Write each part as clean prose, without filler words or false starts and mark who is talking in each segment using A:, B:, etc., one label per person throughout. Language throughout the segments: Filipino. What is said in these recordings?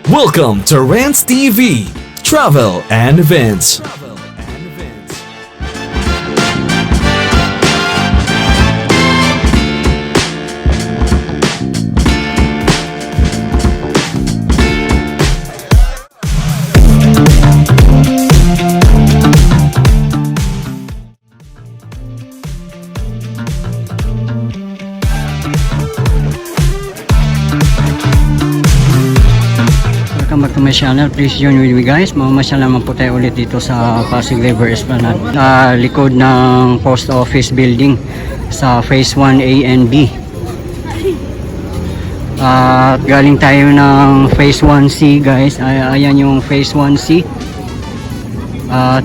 A: Welcome to Rants TV, Travel and Events.
B: Welcome back to my channel. Please join with me guys. Mamasyal naman po tayo ulit dito sa Pasig River Esplanade. Likod ng post office building sa phase 1A and B. Galing tayo ng phase 1C guys. Ayan yung phase 1C.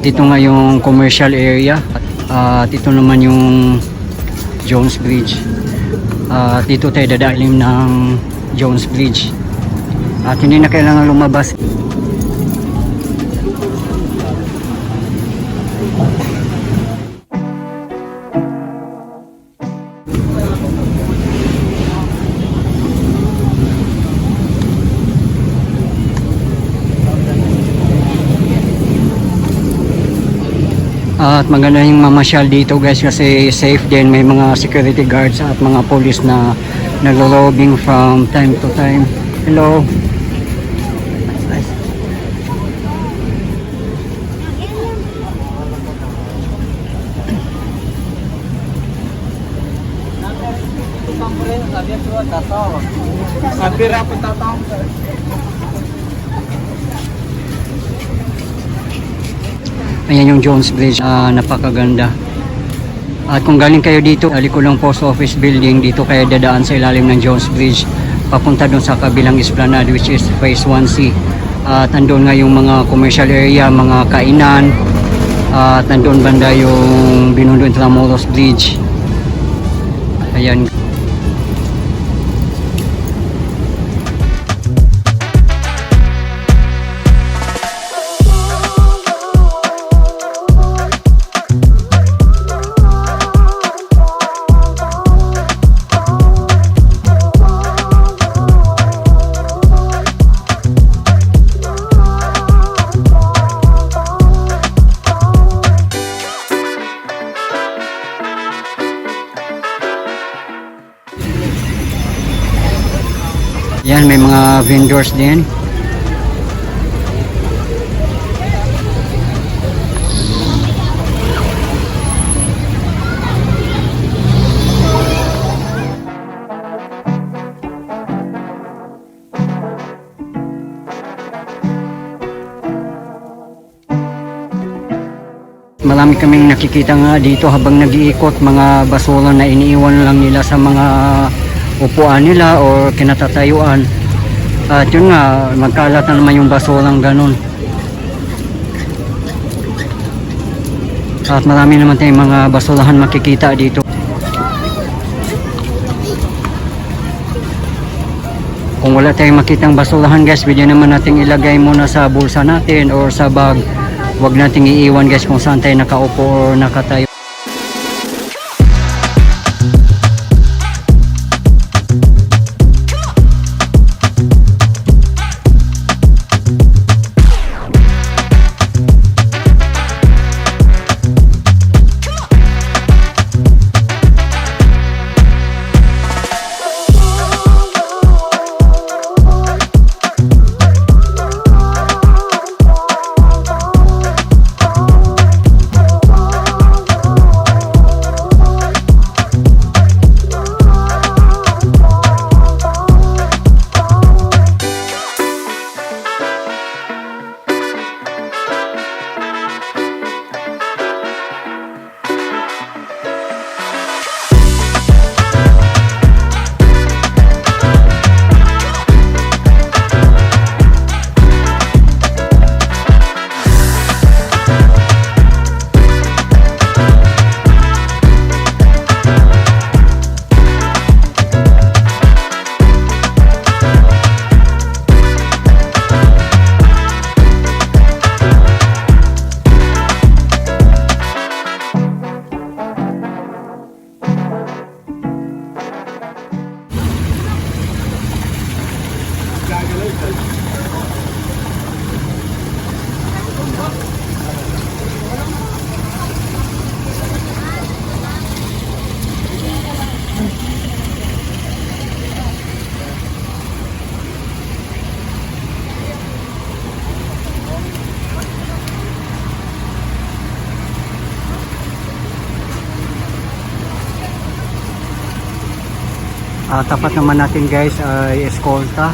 B: Dito nga yung commercial area. Dito naman yung Jones Bridge. Dito tayo dadalim ng Jones Bridge. At hindi na kailangan lumabas. At maganda yung mamasyal dito guys kasi safe din. May mga security guards at mga police na naglo-lobbying from time to time. Hello. Ayan yung Jones Bridge, napakaganda. At kung galing kayo dito, Alikulang Post Office Building, dito kayo dadaan sa ilalim ng Jones Bridge papunta doon sa kabilang esplanade which is phase 1C. At andun nga yung mga commercial area, mga kainan, at andun banda yung Binondo Intramuros Bridge. Ayan. Yan, may mga vendors din. Marami kaming nakikita nga dito habang nag-iikot, mga basura na iniiwan lang nila sa mga upuan nila o kinatatayuan. At yun nga, magkalat na naman yung basurang ganun. At marami naman tayong mga basurahan makikita dito. Kung wala tayong makitang basurahan guys, pwede naman nating ilagay muna sa bulsa natin or sa bag. Huwag nating iiwan guys kung saan tayo nakaupo o nakatayo. Tapat naman natin guys ay eskolta.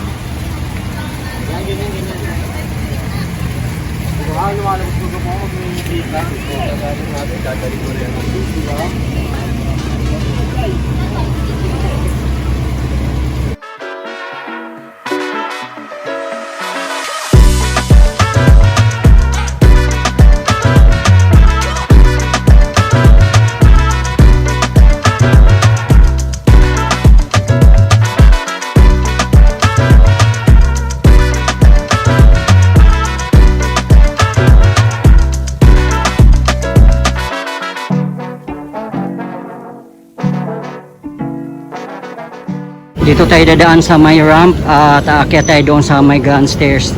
B: Dito tayo dadaan sa may ramp at aakyat tayo doon sa may grand stairs.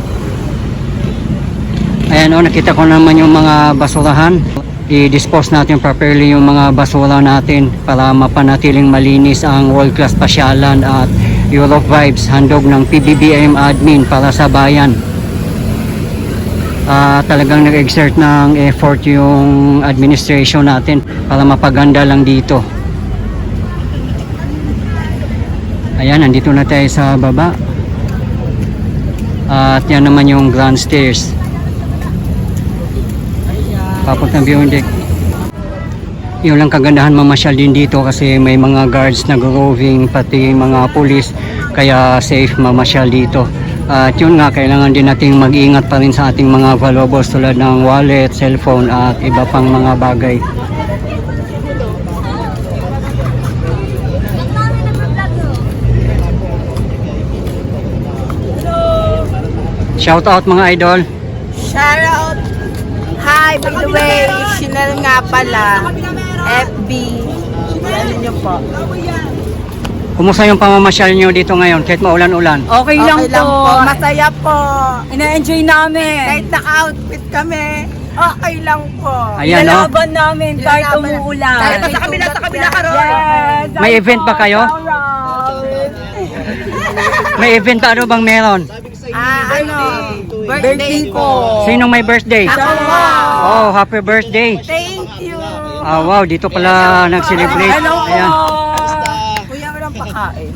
B: Ayan o, nakita ko naman yung mga basurahan. I-dispose natin properly yung mga basura natin para mapanatiling malinis ang world class pasyalan at Europe Vibes, handog ng PBBM admin para sa bayan. Talagang nag-exert ng effort yung administration natin para mapaganda lang dito. Ayan, nandito na tayo sa baba. At yan naman yung grand stairs. Papuntang viewing deck. Yung lang kagandahan, mamasyal din dito kasi may mga guards nag-roving, pati mga pulis. Kaya safe mamasyal dito. At yun nga, kailangan din nating mag-ingat pa rin sa ating mga valuables tulad ng wallet, cellphone at iba pang mga bagay. Shout out mga idol.
C: Shout out! Hi, by the way, Chanel nga pala, FB, ano nyo po?
B: Kumusta yung pamamasyal nyo dito ngayon kahit maulan-ulan?
D: Okay lang po.
C: Masaya po.
D: Ina-enjoy namin.
C: Kahit naka-outfit kami, okay lang po.
B: Ayan, no?
D: Nilalaban namin kahit
C: Nilalaban.
D: umuulan.
C: Kahit nasa kabila ka ron.
D: Yes.
B: May event ba kayo? May event pa, ano bang meron?
C: Birthday ko.
B: Sinong may birthday?
C: Ako.
B: Oh, happy birthday.
C: Thank you.
B: Wow, dito pala nag-celebrate.
D: Hello po.
B: Ayan.
C: Kuya, walang pakain.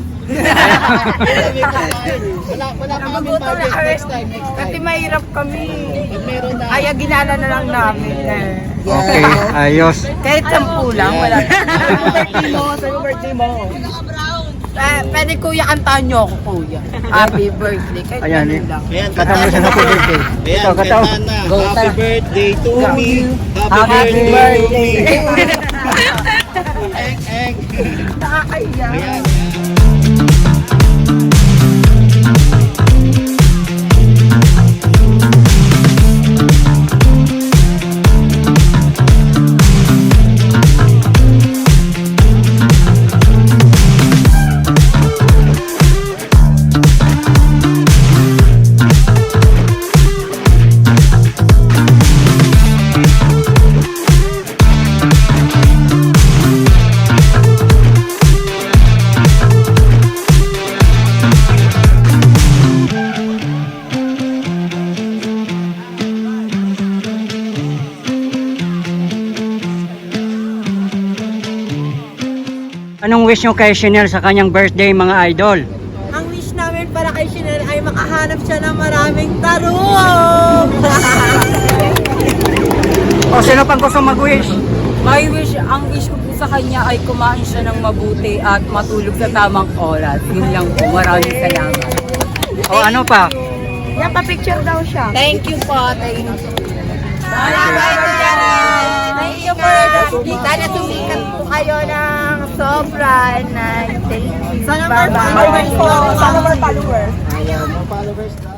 E: Wala kami
C: Nagugutom na kami. Kasi mahirap kami. Kaya ginala na lang namin.
B: Okay, ayos.
C: Kahit 10 lang, wala.
E: Sa'yo birthday mo.
C: Pwede kuya, kantahan nyo ako kuya. Happy birthday. Kahit
B: Ayan,
C: ano
B: eh.
C: lang.
E: Ayan,
B: Kata mo sa happy birthday.
E: Ayan,
B: Ito, kata mo.
E: kanta na. Happy birthday to me.
C: Happy birthday.
E: Eng, eng.
C: Nakakaiyak.
E: Ayan.
B: Anong wish nyo kay Chanel sa kanyang birthday, mga idol?
C: Ang wish namin para kay Chanel ay makahanap siya ng maraming tarong.
B: O, sino pang gusto mag-wish?
D: Ang wish ko po sa kanya ay kumain siya ng mabuti at matulog sa tamang oras. Yun lang po. Maraming salamat.
B: O, ano pa?
C: Yan, pa-picture daw siya. Thank you po. Thank you. Thank you for the sana tumikat po kayo ng sobra na thank you. Sana more followers po. Sana more followers.
E: Ayan, more followers na.